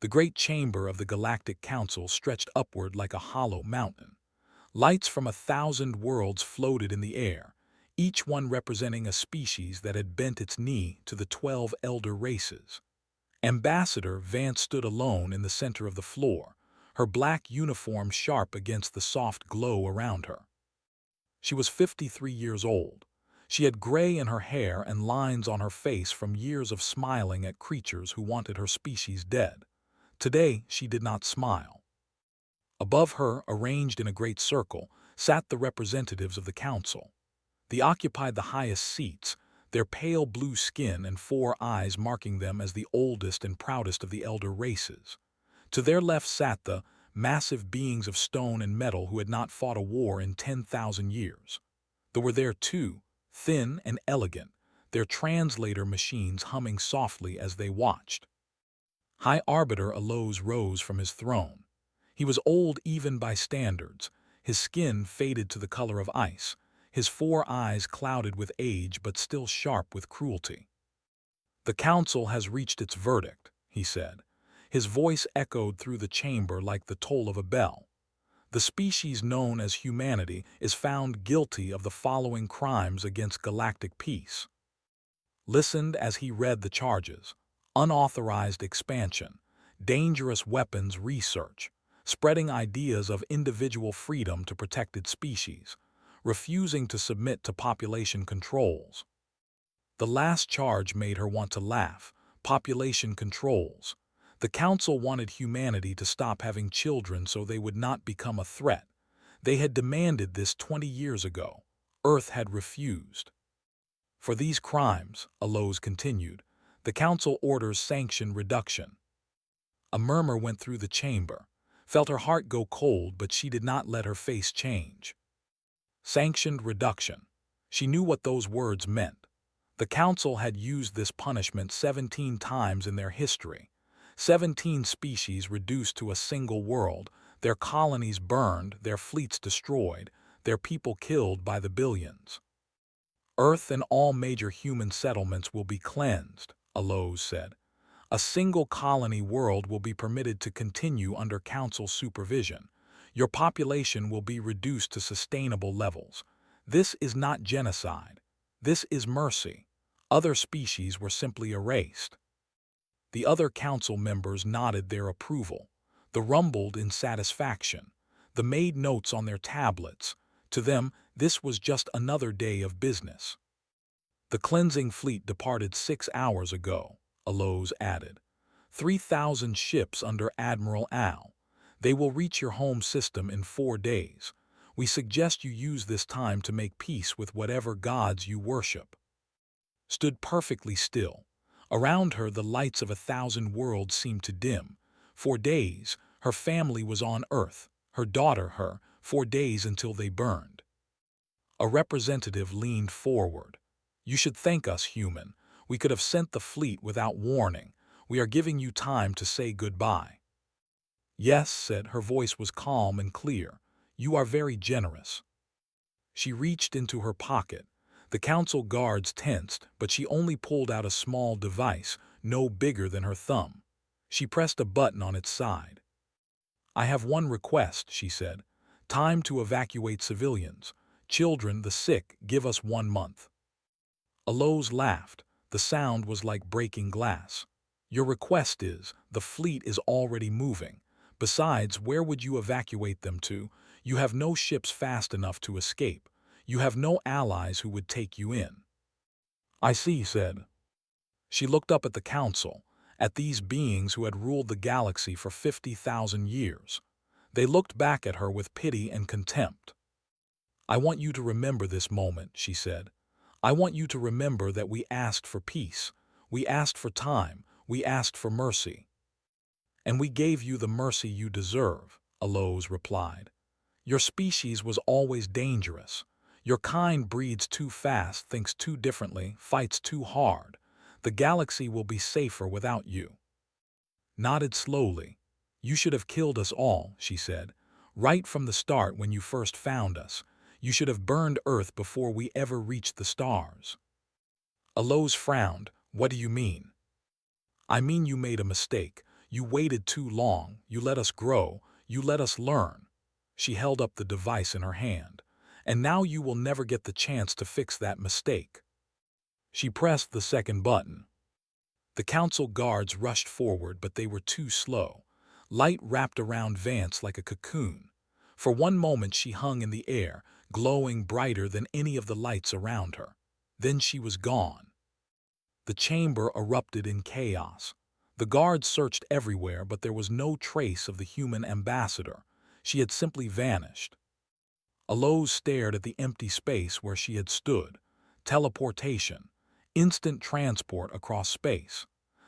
The great chamber of the Galactic Council stretched upward like a hollow mountain. Lights from 1,000 worlds floated in the air, each one representing a species that had bent its knee to the 12 elder races. Ambassador Vance stood alone in the center of the floor, her black uniform sharp against the soft glow around her. She was 53 years old. She had gray in her hair and lines on her face from years of smiling at creatures who wanted her species dead. Today, she did not smile. Above her, arranged in a great circle, sat the representatives of the council. They occupied the highest seats, their pale blue skin and 4 eyes marking them as the oldest and proudest of the elder races. To their left sat the massive beings of stone and metal who had not fought a war in 10,000 years. They were there too, thin and elegant, their translator machines humming softly as they watched. High Arbiter Alloz rose from his throne. He was old even by standards, his skin faded to the color of ice, his 4 eyes clouded with age but still sharp with cruelty. "The council has reached its verdict," he said. His voice echoed through the chamber like the toll of a bell. "The species known as humanity is found guilty of the following crimes against galactic peace." Listened as he read the charges: unauthorized expansion, dangerous weapons research, spreading ideas of individual freedom to protected species, refusing to submit to population controls. The last charge made her want to laugh: population controls. The council wanted humanity to stop having children so they would not become a threat. They had demanded this 20 years ago. Earth had refused. "For these crimes," Alloz continued, "the council orders sanction reduction." A murmur went through the chamber, felt her heart go cold, but she did not let her face change. Sanctioned reduction. She knew what those words meant. The council had used this punishment 17 times in their history. 17 species reduced to a single world, their colonies burned, their fleets destroyed, their people killed by the billions. "Earth and all major human settlements will be cleansed," Alloz said. "A single colony world will be permitted to continue under council supervision. Your population will be reduced to sustainable levels. This is not genocide. This is mercy. Other species were simply erased." The other council members nodded their approval. They rumbled in satisfaction. They made notes on their tablets. To them, this was just another day of business. "The cleansing fleet departed 6 hours ago," Alloz added. 3,000 ships under Admiral Al. They will reach your home system in 4 days. We suggest you use this time to make peace with whatever gods you worship." Stood perfectly still. Around her, the lights of 1,000 worlds seemed to dim. 4 days, her family was on Earth, her daughter, her, 4 days until they burned. A representative leaned forward. "You should thank us, human. We could have sent the fleet without warning. We are giving you time to say goodbye." "Yes," said, her voice was calm and clear. "You are very generous." She reached into her pocket. The council guards tensed, but she only pulled out a small device, no bigger than her thumb. She pressed a button on its side. "I have one request," she said. "Time to evacuate civilians. Children, the sick, give us 1 month." Alloz laughed. The sound was like breaking glass. "Your request is, the fleet is already moving. Besides, where would you evacuate them to? You have no ships fast enough to escape. You have no allies who would take you in." "I see," said. She looked up at the council, at these beings who had ruled the galaxy for 50,000 years. They looked back at her with pity and contempt. "I want you to remember this moment," she said. "I want you to remember that we asked for peace. We asked for time. We asked for mercy." "And we gave you the mercy you deserve," Alloz replied. "Your species was always dangerous. Your kind breeds too fast, thinks too differently, fights too hard. The galaxy will be safer without you." Nodded slowly. "You should have killed us all," she said. "Right from the start when you first found us. You should have burned Earth before we ever reached the stars." Alloz frowned. "What do you mean?" "I mean you made a mistake. You waited too long, you let us grow, you let us learn. She held up the device in her hand. And now you will never get the chance to fix that mistake. She pressed the second button. The council guards rushed forward, but they were too slow. Light wrapped around Vance like a cocoon. For one moment she hung in the air, glowing brighter than any of the lights around her. Then she was gone. The chamber erupted in chaos. The guards searched everywhere, but there was no trace of the human ambassador. She had simply vanished. Aloes stared at the empty space where she had stood. Teleportation. Instant transport across space.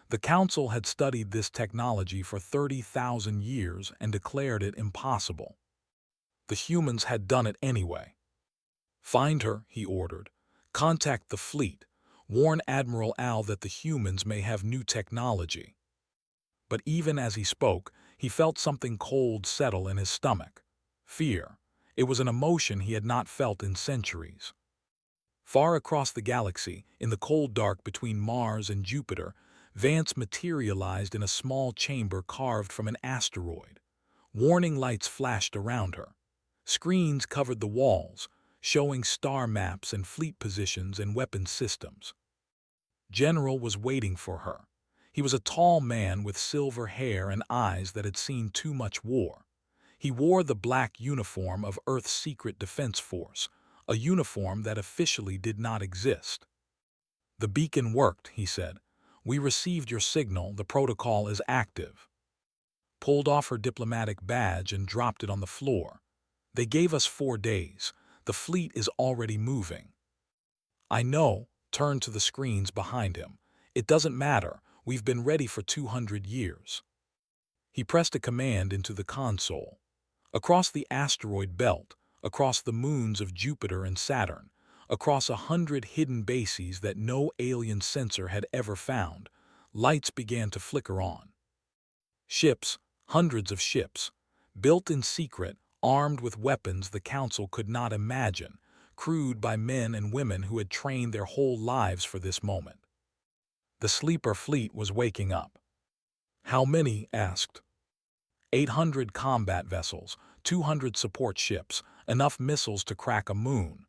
The Council had studied this technology for 30,000 years and declared it impossible. The humans had done it anyway. "Find her," he ordered. "Contact the fleet. Warn Admiral Al that the humans may have new technology." But even as he spoke, he felt something cold settle in his stomach. Fear. It was an emotion he had not felt in centuries. Far across the galaxy, in the cold dark between Mars and Jupiter, Vance materialized in a small chamber carved from an asteroid. Warning lights flashed around her. Screens covered the walls, showing star maps and fleet positions and weapon systems. General was waiting for her. He was a tall man with silver hair and eyes that had seen too much war. He wore the black uniform of Earth's secret defense force, a uniform that officially did not exist. "The beacon worked," he said. "We received your signal, the protocol is active." Pulled off her diplomatic badge and dropped it on the floor. "They gave us 4 days. The fleet is already moving." "I know," turned to the screens behind him. "It doesn't matter, we've been ready for 200 years. He pressed a command into the console. Across the asteroid belt, across the moons of Jupiter and Saturn, across 100 hidden bases that no alien sensor had ever found, lights began to flicker on. Ships, hundreds of ships, built in secret, armed with weapons the Council could not imagine, crewed by men and women who had trained their whole lives for this moment. The sleeper fleet was waking up. "How many?" asked. 800 combat vessels, 200 support ships, enough missiles to crack a moon.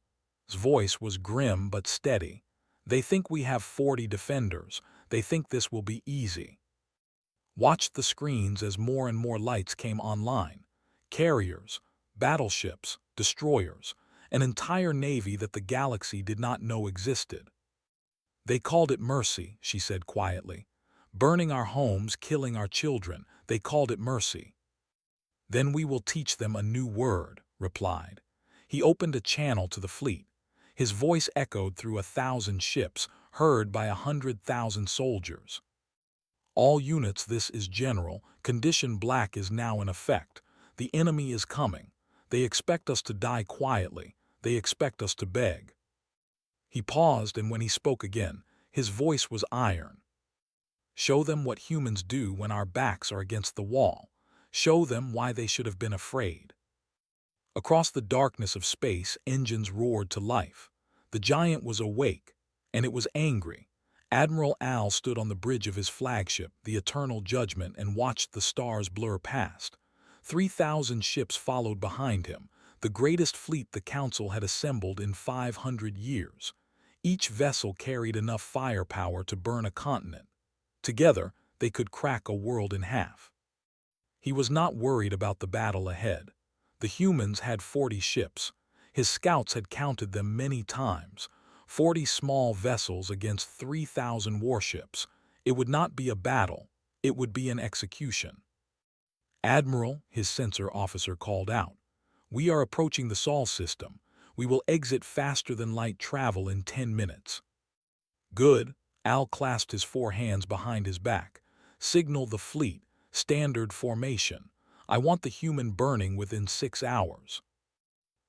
His voice was grim but steady. "They think we have 40 defenders. They think this will be easy." Watched the screens as more and more lights came online. Carriers, battleships, destroyers, an entire navy that the galaxy did not know existed. "They called it mercy," she said quietly. "Burning our homes, killing our children, they called it mercy." "Then we will teach them a new word," replied. He opened a channel to the fleet. His voice echoed through 1,000 ships, heard by 100,000 soldiers. "All units, this is General. Condition Black is now in effect. The enemy is coming. They expect us to die quietly. They expect us to beg." He paused, and when he spoke again, his voice was iron. "Show them what humans do when our backs are against the wall. Show them why they should have been afraid." Across the darkness of space, engines roared to life. The giant was awake, and it was angry. Admiral Al stood on the bridge of his flagship, the Eternal Judgment, and watched the stars blur past. 3,000 ships followed behind him, the greatest fleet the Council had assembled in 500 years. Each vessel carried enough firepower to burn a continent. Together, they could crack a world in half. He was not worried about the battle ahead. The humans had 40 ships. His scouts had counted them many times. 40 small vessels against 3,000 warships. It would not be a battle. It would be an execution. "Admiral," his sensor officer called out, "we are approaching the Saul system. We will exit faster than light travel in 10 minutes. "Good." Al clasped his 4 hands behind his back. "Signal the fleet. Standard formation. I want the human burning within 6 hours."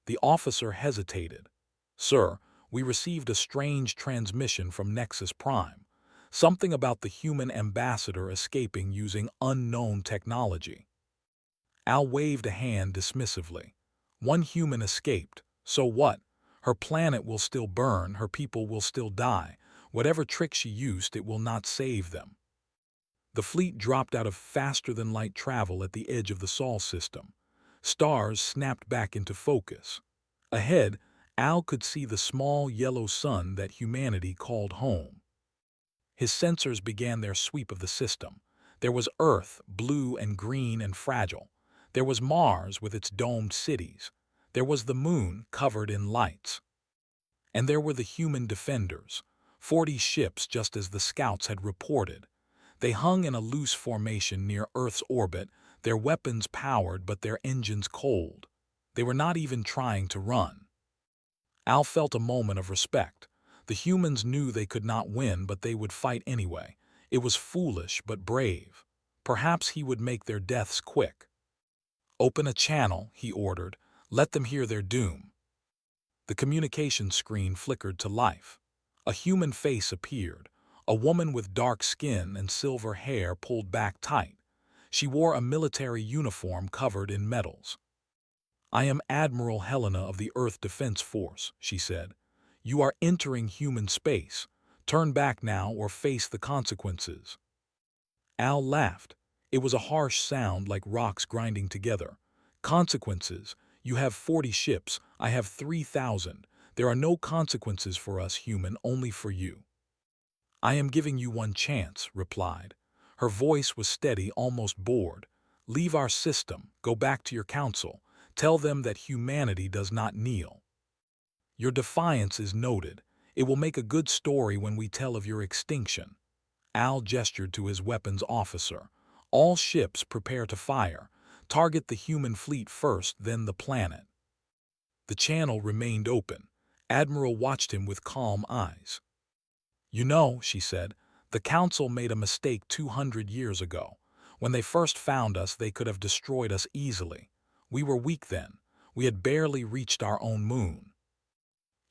The officer hesitated. "Sir, we received a strange transmission from Nexus Prime. Something about the human ambassador escaping using unknown technology." Al waved a hand dismissively. "One human escaped. So what? Her planet will still burn, her people will still die. Whatever trick she used, it will not save them." The fleet dropped out of faster-than-light travel at the edge of the Saul system. Stars snapped back into focus. Ahead, Al could see the small yellow sun that humanity called home. His sensors began their sweep of the system. There was Earth, blue and green and fragile. There was Mars with its domed cities. There was the moon covered in lights. And there were the human defenders, 40 ships just as the scouts had reported. They hung in a loose formation near Earth's orbit, their weapons powered but their engines cold. They were not even trying to run. Al felt a moment of respect. The humans knew they could not win, but they would fight anyway. It was foolish but brave. Perhaps he would make their deaths quick. "Open a channel," he ordered. "Let them hear their doom." The communication screen flickered to life. A human face appeared, a woman with dark skin and silver hair pulled back tight. She wore a military uniform covered in medals. "I am Admiral Helena of the Earth Defense Force," she said. "You are entering human space. Turn back now or face the consequences." Al laughed. It was a harsh sound like rocks grinding together. "Consequences? You have 40 ships, I have 3,000. There are no consequences for us human, only for you." "I am giving you one chance," replied. Her voice was steady, almost bored. "Leave our system, go back to your council. Tell them that humanity does not kneel. Your defiance is noted. It will make a good story when we tell of your extinction." Al gestured to his weapons officer. "All ships prepare to fire. Target the human fleet first, then the planet." The channel remained open. Admiral watched him with calm eyes. "You know," she said, "the Council made a mistake 200 years ago. When they first found us, they could have destroyed us easily. We were weak then. We had barely reached our own moon."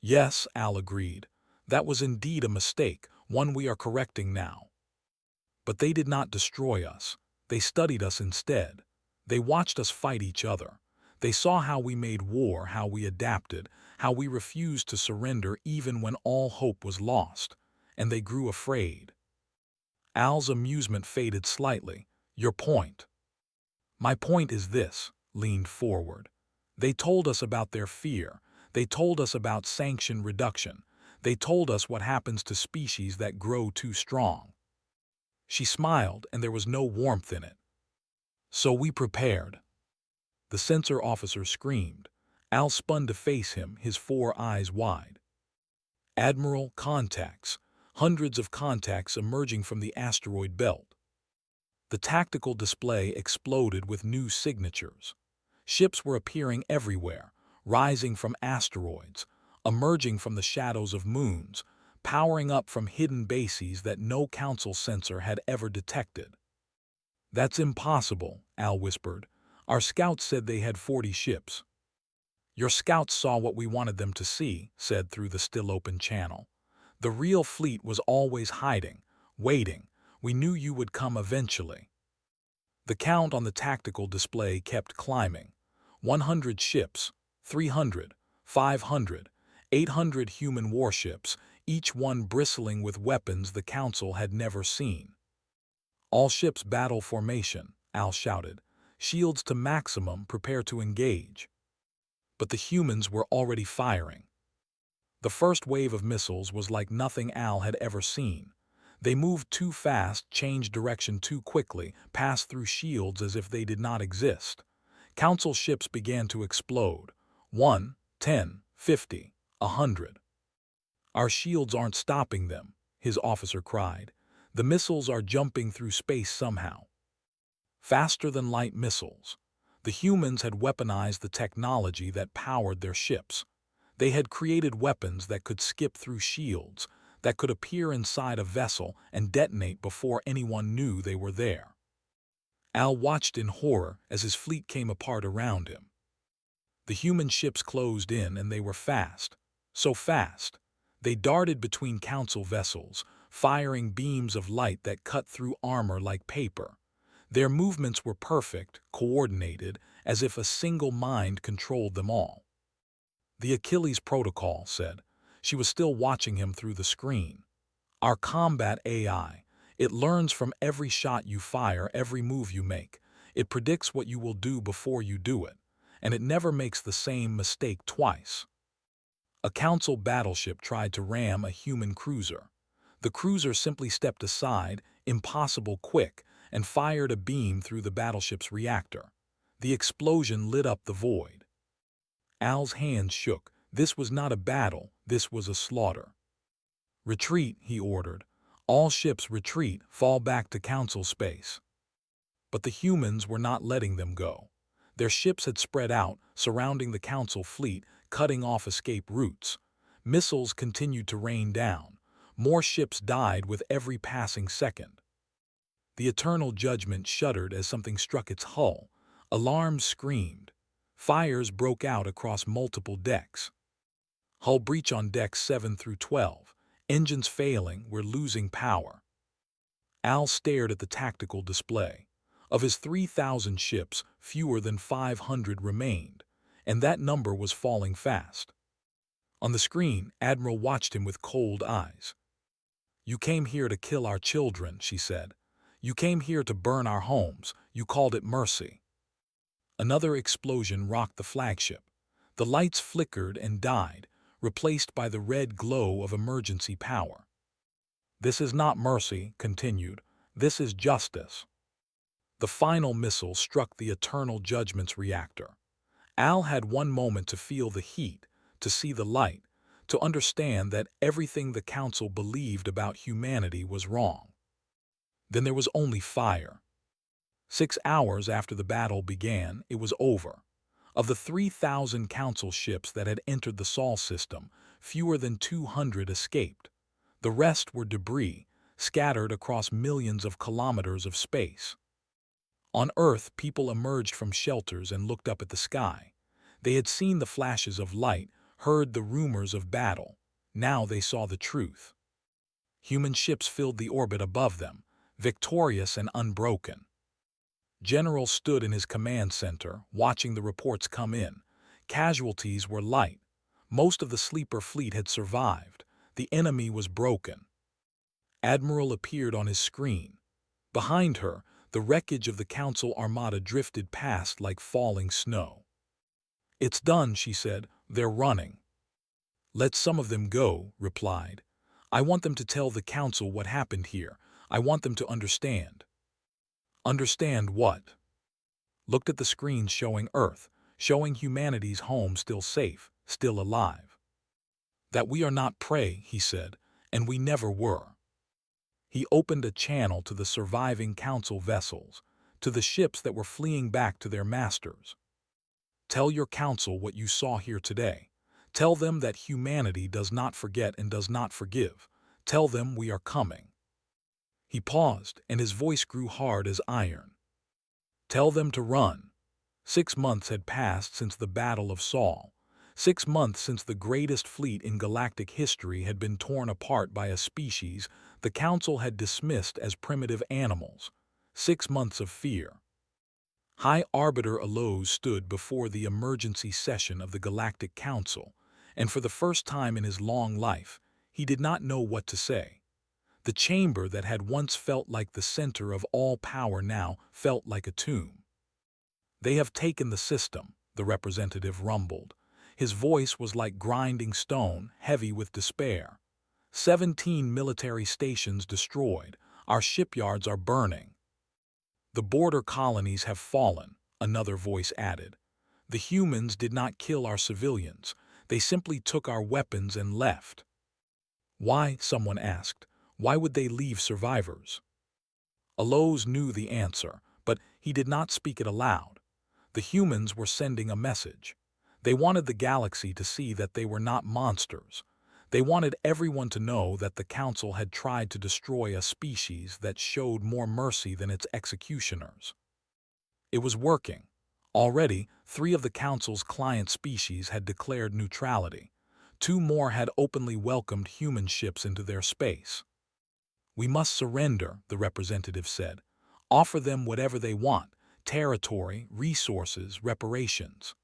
"Yes," Al agreed. "That was indeed a mistake, one we are correcting now. But they did not destroy us. They studied us instead. They watched us fight each other. They saw how we made war, how we adapted, how we refused to surrender even when all hope was lost. And they grew afraid." Al's amusement faded slightly. "Your point?" "My point is this," leaned forward. "They told us about their fear. They told us about sanction reduction. They told us what happens to species that grow too strong." She smiled, and there was no warmth in it. "So we prepared." The sensor officer screamed. Al spun to face him, his 4 eyes wide. "Admiral, contacts. Hundreds of contacts emerging from the asteroid belt." The tactical display exploded with new signatures. Ships were appearing everywhere, rising from asteroids, emerging from the shadows of moons, powering up from hidden bases that no council sensor had ever detected. "That's impossible," Al whispered. "Our scouts said they had 40 ships." "Your scouts saw what we wanted them to see," said through the still-open channel. "The real fleet was always hiding, waiting. We knew you would come eventually." The count on the tactical display kept climbing. 100 ships, 300, 500, 800 human warships, each one bristling with weapons the Council had never seen. "All ships battle formation," Al shouted. "Shields to maximum, prepare to engage." But the humans were already firing. The first wave of missiles was like nothing Al had ever seen. They moved too fast, changed direction too quickly, passed through shields as if they did not exist. Council ships began to explode. 1, 10, 50, 100. "Our shields aren't stopping them," his officer cried. "The missiles are jumping through space somehow." Faster-than-light missiles. The humans had weaponized the technology that powered their ships. They had created weapons that could skip through shields, that could appear inside a vessel and detonate before anyone knew they were there. Al watched in horror as his fleet came apart around him. The human ships closed in, and they were fast. So fast. They darted between council vessels, firing beams of light that cut through armor like paper. Their movements were perfect, coordinated, as if a single mind controlled them all. "The Achilles Protocol," said. She was still watching him through the screen. "Our combat AI. It learns from every shot you fire, every move you make. It predicts what you will do before you do it, and it never makes the same mistake twice. A Council battleship tried to ram a human cruiser. The cruiser simply stepped aside, impossible quick, and fired a beam through the battleship's reactor. The explosion lit up the void. Al's hands shook. This was not a battle, this was a slaughter. "Retreat," he ordered. "All ships retreat, fall back to Council space." But the humans were not letting them go. Their ships had spread out, surrounding the Council fleet, cutting off escape routes. Missiles continued to rain down. More ships died with every passing second. The Eternal Judgment shuddered as something struck its hull. Alarms screamed. Fires broke out across multiple decks. Hull breach on decks 7 through 12. Engines failing, we're losing power. Al stared at the tactical display. Of his 3,000 ships, fewer than 500 remained, and that number was falling fast. On the screen, Admiral watched him with cold eyes. "You came here to kill our children," she said. "You came here to burn our homes. You called it mercy." Another explosion rocked the flagship. The lights flickered and died, replaced by the red glow of emergency power. "This is not mercy," continued. "This is justice." The final missile struck the Eternal Judgment's reactor. Al had one moment to feel the heat, to see the light, to understand that everything the Council believed about humanity was wrong. Then there was only fire. 6 hours after the battle began, it was over. Of the 3,000 Council ships that had entered the Saul system, fewer than 200 escaped. The rest were debris, scattered across millions of kilometers of space. On Earth, people emerged from shelters and looked up at the sky. They had seen the flashes of light, heard the rumors of battle. Now they saw the truth. Human ships filled the orbit above them, victorious and unbroken. General stood in his command center, watching the reports come in. Casualties were light. Most of the sleeper fleet had survived. The enemy was broken. Admiral appeared on his screen. Behind her, the wreckage of the Council armada drifted past like falling snow. "It's done," she said. "They're running." "Let some of them go," replied. "I want them to tell the Council what happened here. I want them to understand." "Understand what?" Looked at the screens showing Earth, showing humanity's home still safe, still alive. "That we are not prey," he said, "and we never were." He opened a channel to the surviving Council vessels, to the ships that were fleeing back to their masters. "Tell your Council what you saw here today. Tell them that humanity does not forget and does not forgive. Tell them we are coming." He paused, and his voice grew hard as iron. "Tell them to run." 6 months had passed since the Battle of Saul. 6 months since the greatest fleet in galactic history had been torn apart by a species the Council had dismissed as primitive animals. 6 months of fear. High Arbiter Alloz stood before the emergency session of the Galactic Council, and for the first time in his long life, he did not know what to say. The chamber that had once felt like the center of all power now felt like a tomb. "They have taken the system," the representative rumbled. His voice was like grinding stone, heavy with despair. 17 military stations destroyed. Our shipyards are burning. "The border colonies have fallen," another voice added. "The humans did not kill our civilians. They simply took our weapons and left." "Why?" someone asked. "Why would they leave survivors?" Alloz knew the answer, but he did not speak it aloud. The humans were sending a message. They wanted the galaxy to see that they were not monsters. They wanted everyone to know that the Council had tried to destroy a species that showed more mercy than its executioners. It was working. Already, 3 of the Council's client species had declared neutrality. 2 more had openly welcomed human ships into their space. "We must surrender," the representative said. "Offer them whatever they want: territory, resources, reparations."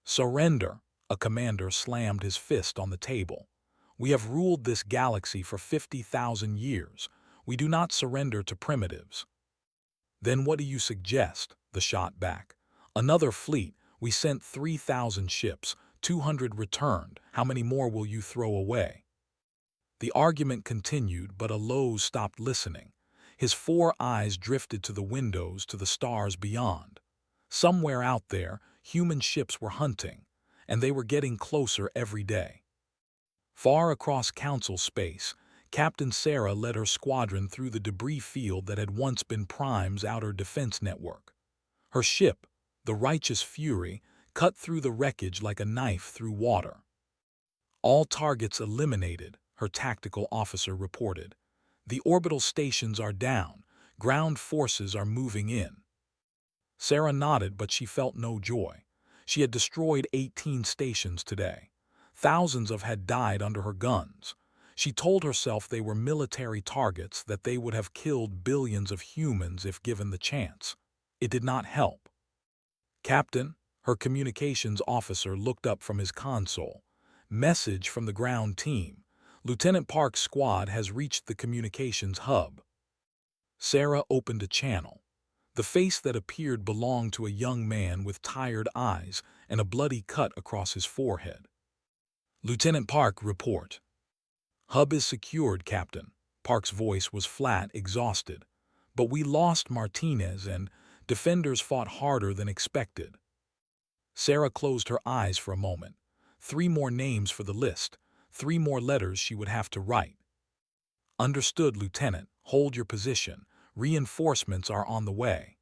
"Surrender," a commander slammed his fist on the table. "We have ruled this galaxy for 50,000 years. We do not surrender to primitives." "Then what do you suggest?" the shot back. "Another fleet. We sent 3,000 ships. 200 returned. How many more will you throw away?" The argument continued, but Alloz stopped listening. His 4 eyes drifted to the windows, to the stars beyond. Somewhere out there, human ships were hunting, and they were getting closer every day. Far across Council space, Captain Sarah led her squadron through the debris field that had once been Prime's outer defense network. Her ship, the Righteous Fury, cut through the wreckage like a knife through water. "All targets eliminated," her tactical officer reported. "The orbital stations are down. Ground forces are moving in." Sarah nodded, but she felt no joy. She had destroyed 18 stations today. Thousands had died under her guns. She told herself they were military targets, that they would have killed billions of humans if given the chance. It did not help. "Captain," her communications officer looked up from his console. "Message from the ground team. Lieutenant Park's squad has reached the communications hub." Sarah opened a channel. The face that appeared belonged to a young man with tired eyes and a bloody cut across his forehead. "Lieutenant Park, report." "Hub is secured, Captain." Park's voice was flat, exhausted. "But we lost Martinez, and defenders fought harder than expected." Sarah closed her eyes for a moment. 3 more names for the list. 3 more letters she would have to write. "Understood, Lieutenant. Hold your position. Reinforcements are on the way."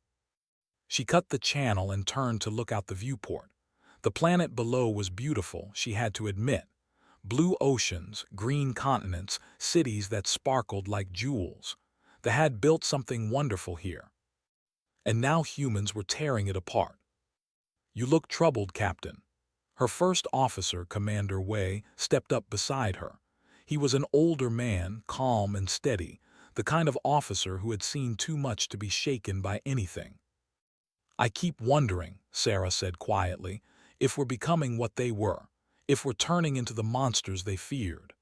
She cut the channel and turned to look out the viewport. The planet below was beautiful, she had to admit. Blue oceans, green continents, cities that sparkled like jewels. They had built something wonderful here. And now humans were tearing it apart. "You look troubled, Captain." Her first officer, Commander Wei, stepped up beside her. He was an older man, calm and steady, the kind of officer who had seen too much to be shaken by anything. "I keep wondering," Sarah said quietly, "if we're becoming what they were, if we're turning into the monsters they feared."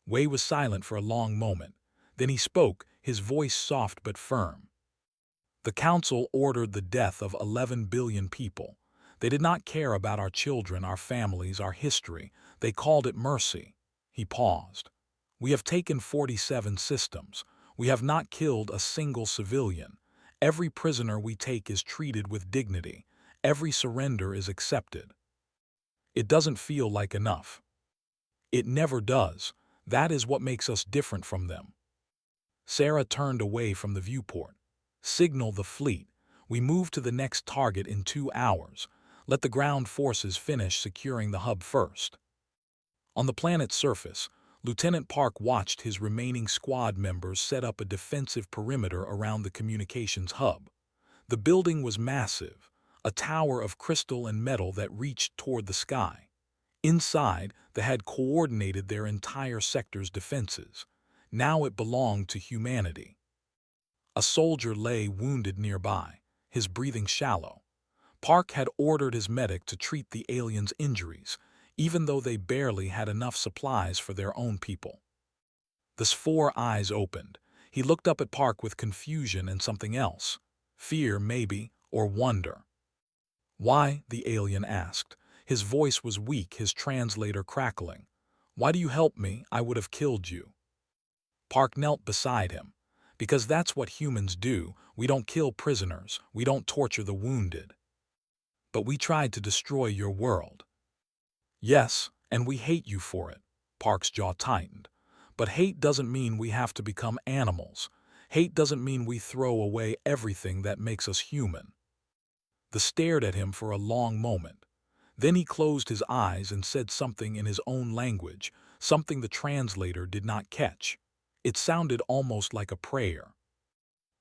Wei was silent for a long moment. Then he spoke, his voice soft but firm. "The Council ordered the death of 11 billion people. They did not care about our children, our families, our history. They called it mercy." He paused. "We have taken 47 systems. We have not killed a single civilian. Every prisoner we take is treated with dignity. Every surrender is accepted." "It doesn't feel like enough." "It never does. That is what makes us different from them." Sarah turned away from the viewport. "Signal the fleet. We move to the next target in 2 hours. Let the ground forces finish securing the hub first." On the planet's surface, Lieutenant Park watched his remaining squad members set up a defensive perimeter around the communications hub. The building was massive, a tower of crystal and metal that reached toward the sky. Inside, they had coordinated their entire sector's defenses. Now it belonged to humanity. A soldier lay wounded nearby, his breathing shallow. Park had ordered his medic to treat the aliens' injuries, even though they barely had enough supplies for their own people. The 4 eyes opened. He looked up at Park with confusion and something else. Fear, maybe, or wonder. "Why?" the alien asked. His voice was weak, his translator crackling. "Why do you help me? I would have killed you." Park knelt beside him. "Because that's what humans do. We don't kill prisoners. We don't torture the wounded. But we tried to destroy your world." "Yes, and we hate you for it." Park's jaw tightened. "But hate doesn't mean we have to become animals. Hate doesn't mean we throw away everything that makes us human." They stared at him for a long moment. Then he closed his eyes and said something in his own language, something the translator did not catch. It sounded almost like a prayer.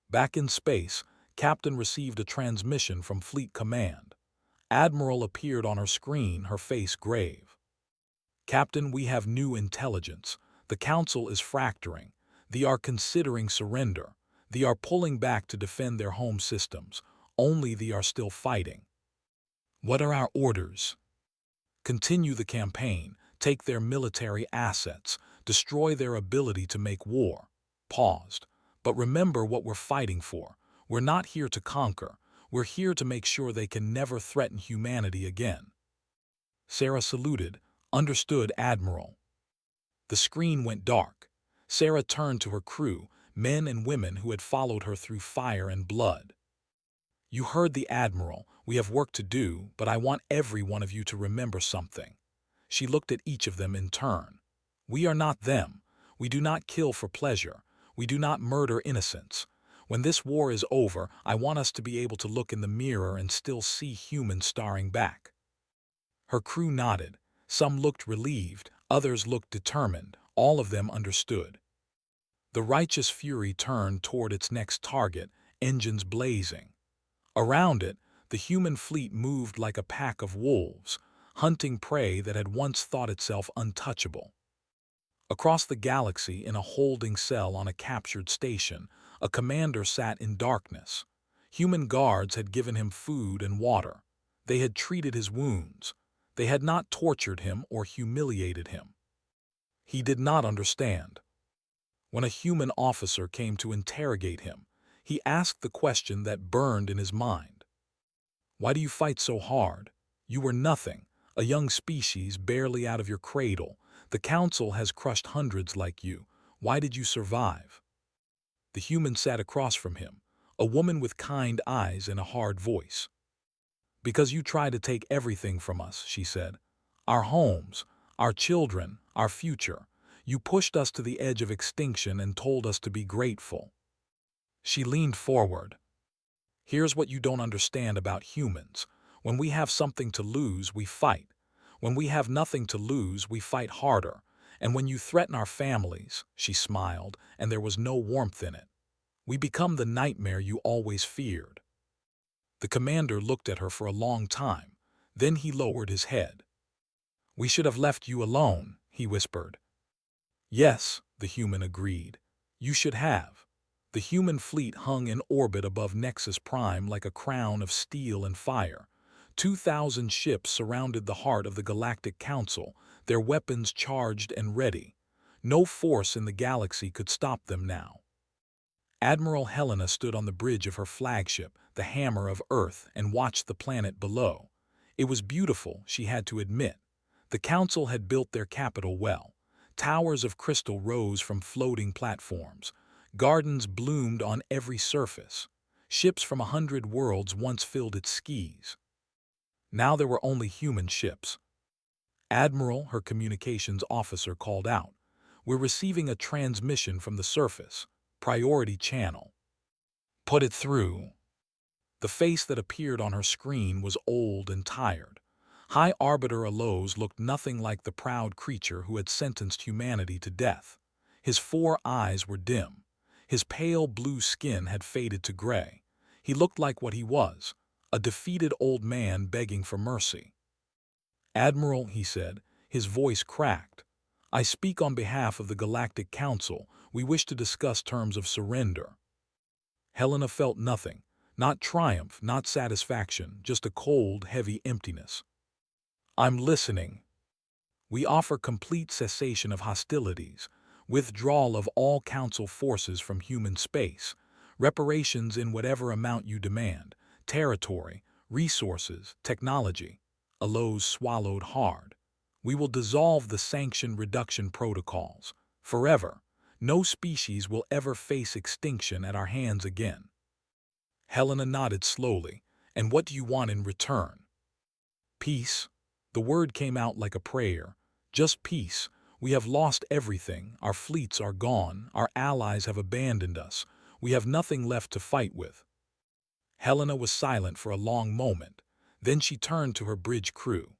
Back in space, Captain received a transmission from Fleet Command. Admiral appeared on her screen, her face grave. "Captain, we have new intelligence. The Council is fracturing. They are considering surrender. They are pulling back to defend their home systems. Only they are still fighting." "What are our orders?" "Continue the campaign, take their military assets, destroy their ability to make war." paused. But remember what we're fighting for. We're not here to conquer. We're here to make sure they can never threaten humanity again. Sarah saluted. Understood, Admiral. The screen went dark. Sarah turned to her crew, men and women who had followed her through fire and blood. You heard the Admiral. We have work to do, but I want every one of you to remember something. She looked at each of them in turn. We are not them. We do not kill for pleasure. We do not murder innocents. When this war is over, I want us to be able to look in the mirror and still see humans staring back. Her crew nodded. Some looked relieved, others looked determined. All of them understood. The righteous fury turned toward its next target, engines blazing. Around it, the human fleet moved like a pack of wolves, hunting prey that had once thought itself untouchable. Across the galaxy, in a holding cell on a captured station, a commander sat in darkness. Human guards had given him food and water. They had treated his wounds. They had not tortured him or humiliated him. He did not understand. When a human officer came to interrogate him, he asked the question that burned in his mind. Why do you fight so hard? You were nothing, a young species barely out of your cradle. The Council has crushed hundreds like you. Why did you survive? The human sat across from him, a woman with kind eyes and a hard voice. Because you tried to take everything from us, she said. Our homes, our children, our future. You pushed us to the edge of extinction and told us to be grateful. She leaned forward. Here's what you don't understand about humans. When we have something to lose, we fight. When we have nothing to lose, we fight harder. And when you threaten our families, she smiled, and there was no warmth in it, we become the nightmare you always feared. The commander looked at her for a long time. Then he lowered his head. We should have left you alone, he whispered. Yes, the human agreed. You should have. The human fleet hung in orbit above Nexus Prime like a crown of steel and fire. 2,000 ships surrounded the heart of the Galactic Council, their weapons charged and ready. No force in the galaxy could stop them now. Admiral Helena stood on the bridge of her flagship, the Hammer of Earth, and watched the planet below. It was beautiful, she had to admit. The Council had built their capital well. Towers of crystal rose from floating platforms. Gardens bloomed on every surface. Ships from 100 worlds once filled its skies. Now there were only human ships. Admiral, her communications officer, called out. We're receiving a transmission from the surface. Priority channel. Put it through. The face that appeared on her screen was old and tired. High Arbiter Alloz looked nothing like the proud creature who had sentenced humanity to death. His 4 eyes were dim. His pale blue skin had faded to gray. He looked like what he was, a defeated old man begging for mercy. Admiral, he said, his voice cracked. I speak on behalf of the Galactic Council. We wish to discuss terms of surrender. Helena felt nothing, not triumph, not satisfaction, just a cold, heavy emptiness. I'm listening. We offer complete cessation of hostilities, withdrawal of all Council forces from human space, reparations in whatever amount you demand, territory, resources, technology. Alloz swallowed hard. We will dissolve the sanction reduction protocols. Forever. No species will ever face extinction at our hands again. Helena nodded slowly. And what do you want in return? Peace. The word came out like a prayer. Just peace. We have lost everything. Our fleets are gone. Our allies have abandoned us. We have nothing left to fight with. Helena was silent for a long moment. Then she turned to her bridge crew.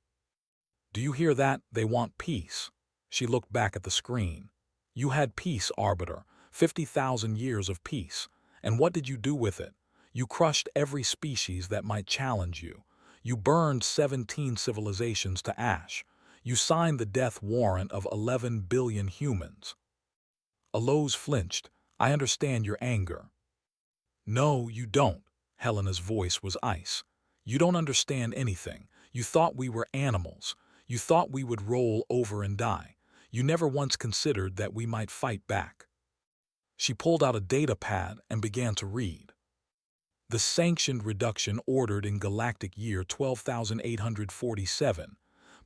Do you hear that? They want peace. She looked back at the screen. You had peace, Arbiter. 50,000 years of peace. And what did you do with it? You crushed every species that might challenge you. You burned 17 civilizations to ash. You signed the death warrant of 11 billion humans. Alloz flinched. I understand your anger. No, you don't. Helena's voice was ice. You don't understand anything. You thought we were animals. You thought we would roll over and die. You never once considered that we might fight back. She pulled out a data pad and began to read. The sanctioned reduction ordered in galactic year 12,847.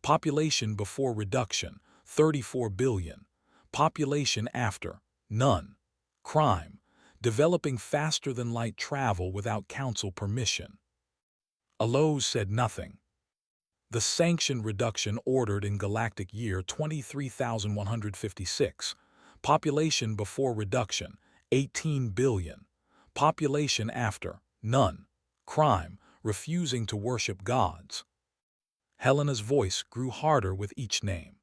Population before reduction, 34 billion. Population after, none. Crime, developing faster than light travel without council permission. Allows said nothing. The sanctioned reduction ordered in galactic year 23,156. Population before reduction, 18 billion. Population after, none. Crime, refusing to worship gods. Helena's voice grew harder with each name.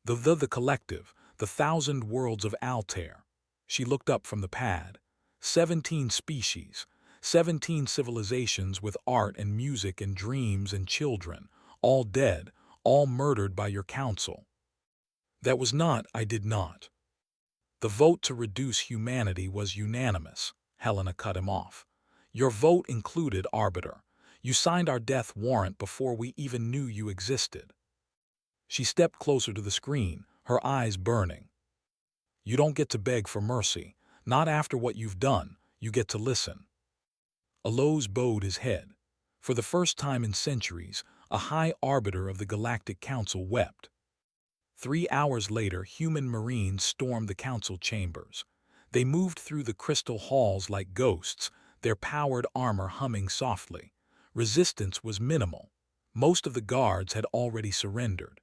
The collective, the 1,000 worlds of Altair. She looked up from the pad. 17 species, 17 civilizations with art and music and dreams and children, all dead, all murdered by your council. That was not, I did not. The vote to reduce humanity was unanimous. Helena cut him off. Your vote included arbiter. You signed our death warrant before we even knew you existed. She stepped closer to the screen, her eyes burning. You don't get to beg for mercy. Not after what you've done. You get to listen. Allows bowed his head. For the first time in centuries, a high arbiter of the Galactic Council wept. 3 hours later, human marines stormed the council chambers. They moved through the crystal halls like ghosts, their powered armor humming softly. Resistance was minimal. Most of the guards had already surrendered.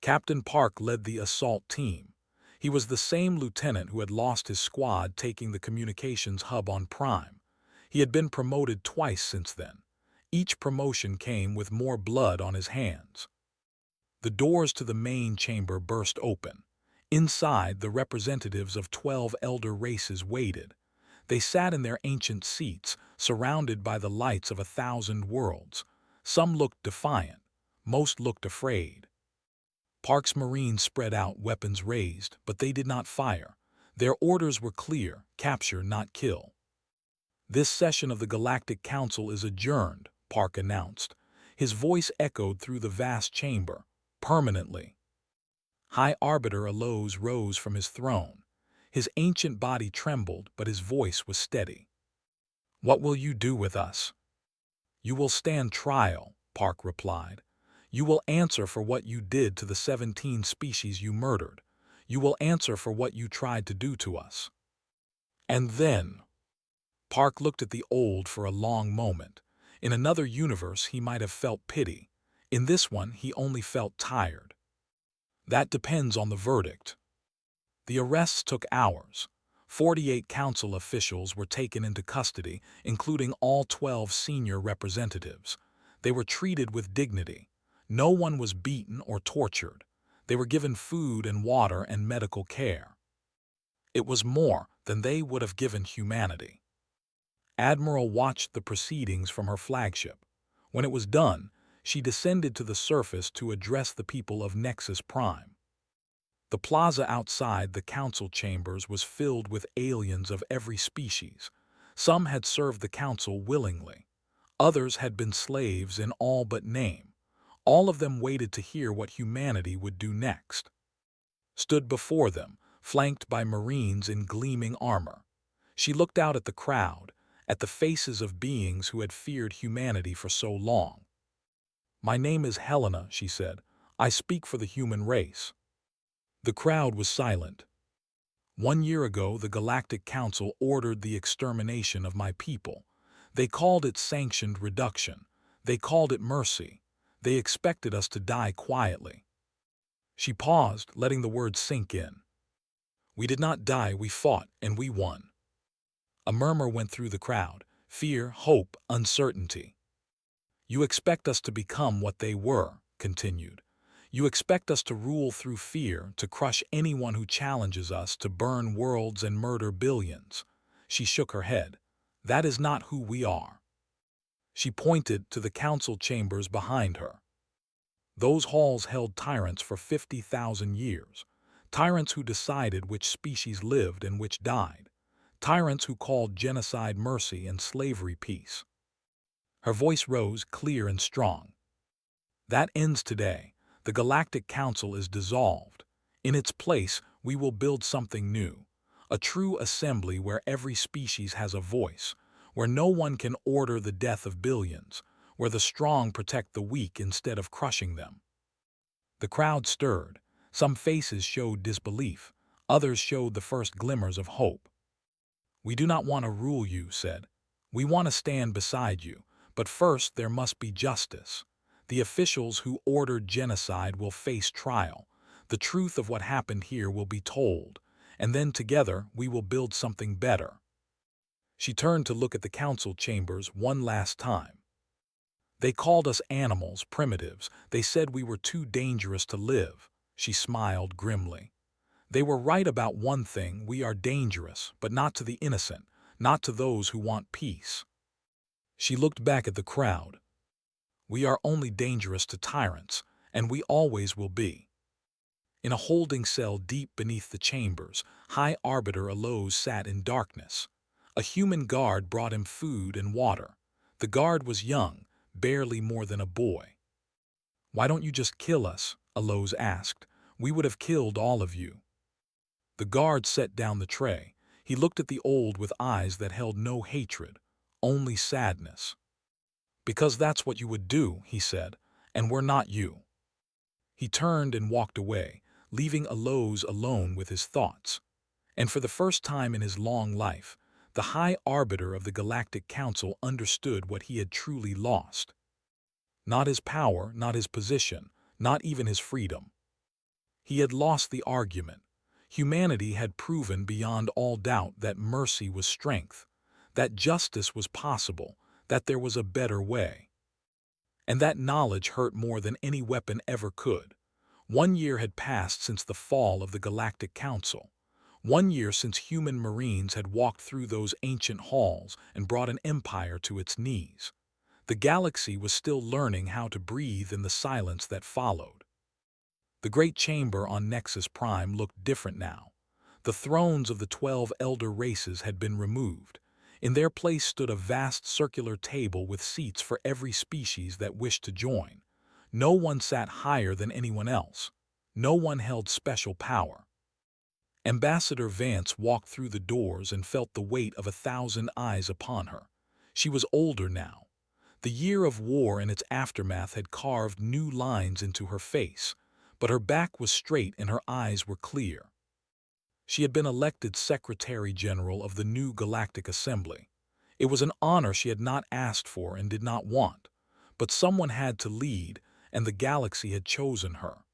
Captain Park led the assault team. He was the same lieutenant who had lost his squad taking the communications hub on Prime. He had been promoted twice since then. Each promotion came with more blood on his hands. The doors to the main chamber burst open. Inside, the representatives of 12 elder races waited. They sat in their ancient seats, surrounded by the lights of 1,000 worlds. Some looked defiant. Most looked afraid. Park's Marines spread out, weapons raised, but they did not fire. Their orders were clear: capture, not kill. This session of the Galactic Council is adjourned, Park announced. His voice echoed through the vast chamber. Permanently. High Arbiter Allows rose from his throne. His ancient body trembled, but his voice was steady. What will you do with us? You will stand trial, Park replied. You will answer for what you did to the 17 species you murdered. You will answer for what you tried to do to us. And then... Park looked at the old for a long moment. In another universe, he might have felt pity. In this one, he only felt tired. That depends on the verdict. The arrests took hours. 48 council officials were taken into custody, including all 12 senior representatives. They were treated with dignity. No one was beaten or tortured. They were given food and water and medical care. It was more than they would have given humanity. Admiral watched the proceedings from her flagship. When it was done, she descended to the surface to address the people of Nexus Prime. The plaza outside the council chambers was filled with aliens of every species. Some had served the council willingly. Others had been slaves in all but name. All of them waited to hear what humanity would do next. Stood before them, flanked by Marines in gleaming armor. She looked out at the crowd, at the faces of beings who had feared humanity for so long. My name is Helena, she said. I speak for the human race. The crowd was silent. 1 year ago, the Galactic Council ordered the extermination of my people. They called it sanctioned reduction. They called it mercy. They expected us to die quietly. She paused, letting the words sink in. We did not die, we fought, and we won. A murmur went through the crowd. Fear, hope, uncertainty. You expect us to become what they were, continued. You expect us to rule through fear, to crush anyone who challenges us, to burn worlds and murder billions. She shook her head. That is not who we are. She pointed to the council chambers behind her. Those halls held tyrants for 50,000 years. Tyrants who decided which species lived and which died. Tyrants who called genocide mercy and slavery peace. Her voice rose, clear and strong. That ends today. The Galactic Council is dissolved. In its place, we will build something new. A true assembly where every species has a voice, where no one can order the death of billions, where the strong protect the weak instead of crushing them. The crowd stirred. Some faces showed disbelief. Others showed the first glimmers of hope. "We do not want to rule you," said. "We want to stand beside you, but first there must be justice. The officials who ordered genocide will face trial. The truth of what happened here will be told, and then together we will build something better." She turned to look at the council chambers one last time. "They called us animals, primitives. They said we were too dangerous to live." She smiled grimly. "They were right about one thing: we are dangerous, but not to the innocent, not to those who want peace." She looked back at the crowd. "We are only dangerous to tyrants, and we always will be." In a holding cell deep beneath the chambers, High Arbiter Alloz sat in darkness. A human guard brought him food and water. The guard was young, barely more than a boy. "Why don't you just kill us?" Alloz asked. "We would have killed all of you." The guard set down the tray. He looked at the old with eyes that held no hatred, only sadness. "Because that's what you would do," he said, "and we're not you." He turned and walked away, leaving Alloz alone with his thoughts. And for the first time in his long life, the High Arbiter of the Galactic Council understood what he had truly lost. Not his power, not his position, not even his freedom. He had lost the argument. Humanity had proven beyond all doubt that mercy was strength, that justice was possible, that there was a better way. And that knowledge hurt more than any weapon ever could. 1 year had passed since the fall of the Galactic Council. 1 year since human marines had walked through those ancient halls and brought an empire to its knees. The galaxy was still learning how to breathe in the silence that followed. The great chamber on Nexus Prime looked different now. The thrones of the 12 elder races had been removed. In their place stood a vast circular table with seats for every species that wished to join. No one sat higher than anyone else. No one held special power. Ambassador Vance walked through the doors and felt the weight of 1,000 eyes upon her. She was older now. The year of war and its aftermath had carved new lines into her face, but her back was straight and her eyes were clear. She had been elected Secretary General of the new Galactic Assembly. It was an honor she had not asked for and did not want, but someone had to lead, and the galaxy had chosen her.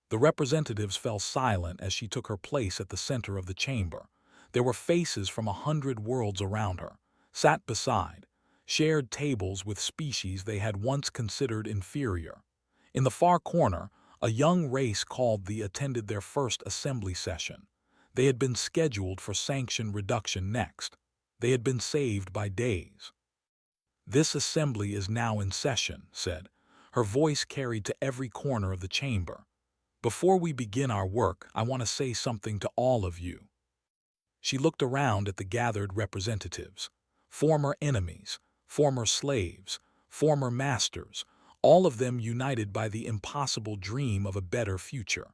The representatives fell silent as she took her place at the center of the chamber. There were faces from 100 worlds around her, sat beside, shared tables with species they had once considered inferior. In the far corner, a young race called the attended their first assembly session. They had been scheduled for sanction reduction next. They had been saved by days. "This assembly is now in session," said. Her voice carried to every corner of the chamber. "Before we begin our work, I want to say something to all of you." She looked around at the gathered representatives. Former enemies, former slaves, former masters, all of them united by the impossible dream of a better future.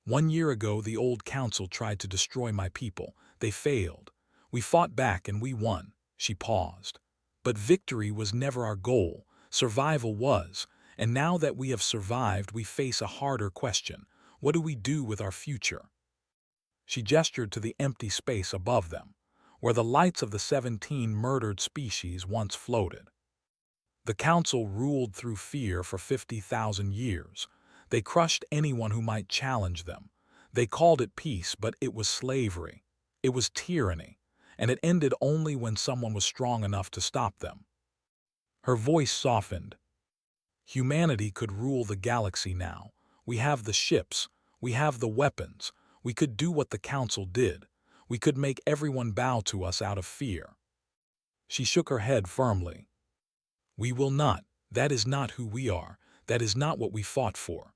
"1 year ago, the old council tried to destroy my people. They failed. We fought back and we won." She paused. "But victory was never our goal. Survival was. And now that we have survived, we face a harder question. What do we do with our future?" She gestured to the empty space above them, where the lights of the 17 murdered species once floated. The council ruled through fear for 50,000 years. They crushed anyone who might challenge them. They called it peace, but it was slavery. It was tyranny, and it ended only when someone was strong enough to stop them. Her voice softened. "Humanity could rule the galaxy now. We have the ships. We have the weapons. We could do what the council did. We could make everyone bow to us out of fear." She shook her head firmly. "We will not. That is not who we are. That is not what we fought for."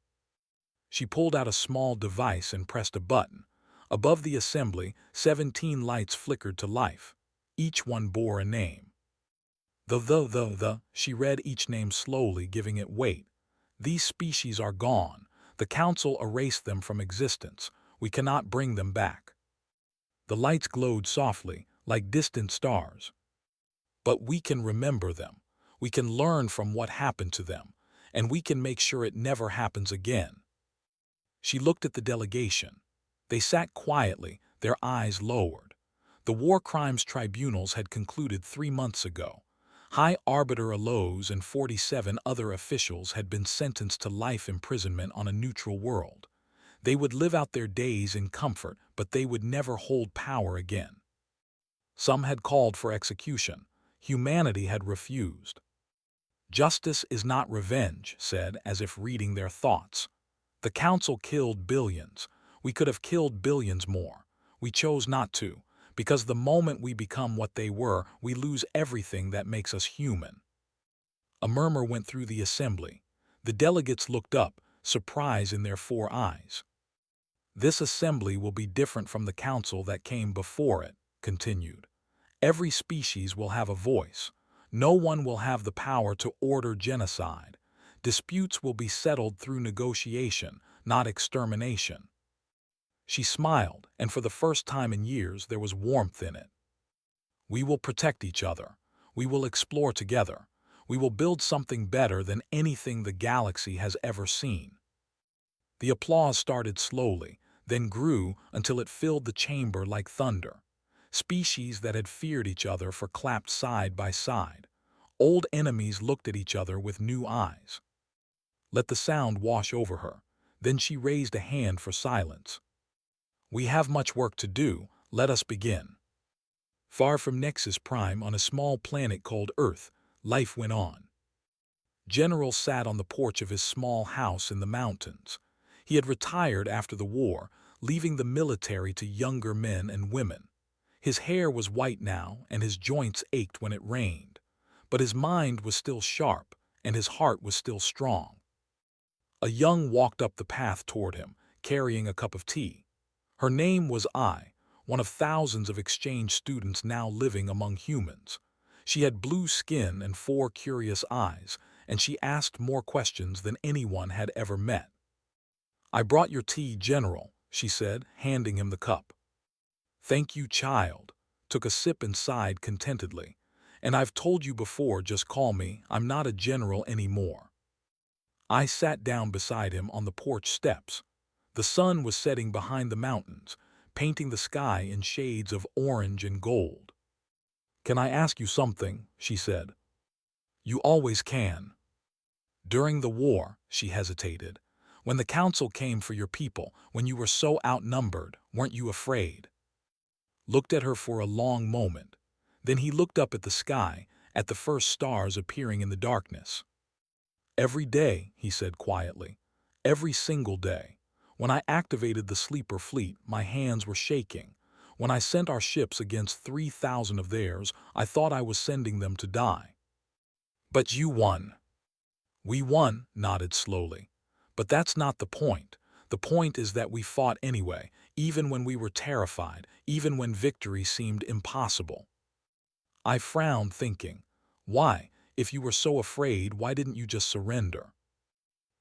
She pulled out a small device and pressed a button. Above the assembly, 17 lights flickered to life. Each one bore a name. She read each name slowly, giving it weight. "These species are gone. The council erased them from existence. We cannot bring them back." The lights glowed softly, like distant stars. But we can remember them. We can learn from what happened to them, and we can make sure it never happens again. She looked at the delegation. They sat quietly, their eyes lowered. The War Crimes Tribunals had concluded 3 months ago. High Arbiter Allows and 47 other officials had been sentenced to life imprisonment on a neutral world. They would live out their days in comfort, but they would never hold power again. Some had called for execution. Humanity had refused. Justice is not revenge, said, as if reading their thoughts. The council killed billions. We could have killed billions more. We chose not to, because the moment we become what they were, we lose everything that makes us human. A murmur went through the assembly. The delegates looked up, surprise in their 4 eyes. This assembly will be different from the council that came before it, continued. Every species will have a voice. No one will have the power to order genocide. Disputes will be settled through negotiation, not extermination. She smiled, and for the first time in years there was warmth in it. We will protect each other. We will explore together. We will build something better than anything the galaxy has ever seen. The applause started slowly, then grew until it filled the chamber like thunder. Species that had feared each other clapped side by side. Old enemies looked at each other with new eyes. Let the sound wash over her. Then she raised a hand for silence. We have much work to do. Let us begin. Far from Nexus Prime, on a small planet called Earth, life went on. General sat on the porch of his small house in the mountains. He had retired after the war, leaving the military to younger men and women. His hair was white now, and his joints ached when it rained. But his mind was still sharp, and his heart was still strong. A young walked up the path toward him, carrying a cup of tea. Her name was Ai, one of thousands of exchange students now living among humans. She had blue skin and 4 curious eyes, and she asked more questions than anyone had ever met. I brought your tea, General, she said, handing him the cup. Thank you, child. Took a sip and sighed contentedly. And I've told you before, just call me. I'm not a general anymore. I sat down beside him on the porch steps. The sun was setting behind the mountains, painting the sky in shades of orange and gold. Can I ask you something? She said. You always can. During the war, she hesitated. When the council came for your people, when you were so outnumbered, weren't you afraid? Looked at her for a long moment. Then he looked up at the sky, at the first stars appearing in the darkness. Every day, he said quietly. Every single day. When I activated the sleeper fleet, my hands were shaking. When I sent our ships against 3,000 of theirs, I thought I was sending them to die. But you won. We won, nodded slowly. But that's not the point. The point is that we fought anyway, even when we were terrified, even when victory seemed impossible. I frowned, thinking, why, if you were so afraid, why didn't you just surrender?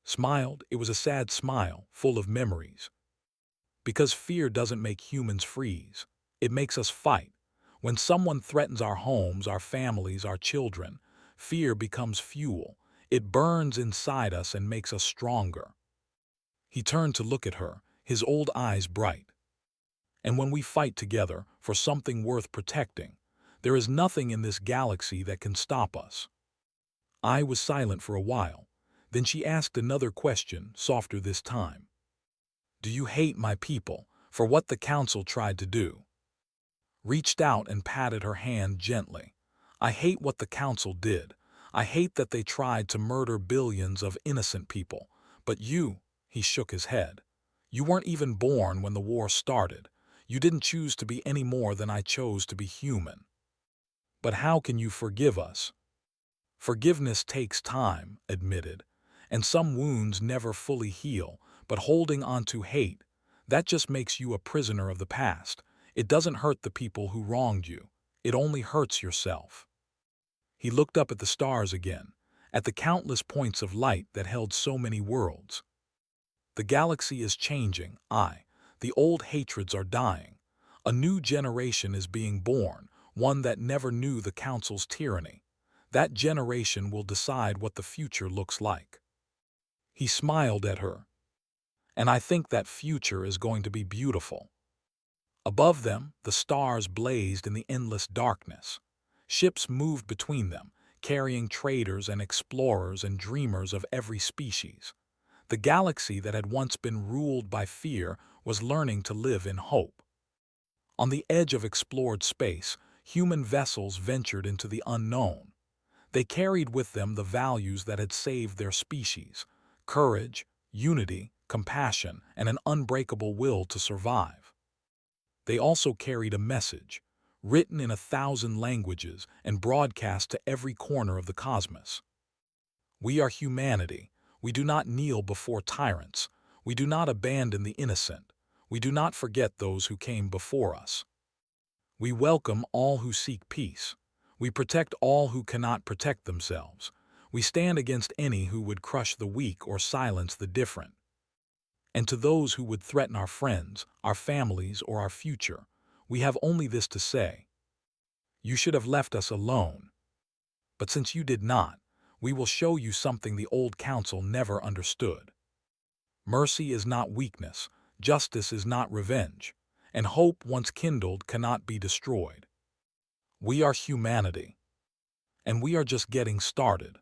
Smiled. It was a sad smile, full of memories. Because fear doesn't make humans freeze. It makes us fight. When someone threatens our homes, our families, our children, fear becomes fuel. It burns inside us and makes us stronger. He turned to look at her, his old eyes bright. And when we fight together for something worth protecting, there is nothing in this galaxy that can stop us. I was silent for a while. Then she asked another question, softer this time. Do you hate my people for what the council tried to do? Reached out and patted her hand gently. I hate what the council did. I hate that they tried to murder billions of innocent people. But you, he shook his head. You weren't even born when the war started. You didn't choose to be any more than I chose to be human. But how can you forgive us? Forgiveness takes time, admitted, and some wounds never fully heal, but holding on to hate, that just makes you a prisoner of the past. It doesn't hurt the people who wronged you. It only hurts yourself. He looked up at the stars again, at the countless points of light that held so many worlds. The galaxy is changing, the old hatreds are dying. A new generation is being born, one that never knew the Council's tyranny. That generation will decide what the future looks like. He smiled at her. And I think that future is going to be beautiful. Above them, the stars blazed in the endless darkness. Ships moved between them, carrying traders and explorers and dreamers of every species. The galaxy that had once been ruled by fear was learning to live in hope. On the edge of explored space, human vessels ventured into the unknown. They carried with them the values that had saved their species: courage, unity, compassion, and an unbreakable will to survive. They also carried a message, written in 1,000 languages and broadcast to every corner of the cosmos. We are humanity. We do not kneel before tyrants. We do not abandon the innocent. We do not forget those who came before us. We welcome all who seek peace. We protect all who cannot protect themselves. We stand against any who would crush the weak or silence the different. And to those who would threaten our friends, our families, or our future, we have only this to say: you should have left us alone. But since you did not, we will show you something the old council never understood. Mercy is not weakness, justice is not revenge, and hope once kindled cannot be destroyed. We are humanity, and we are just getting started.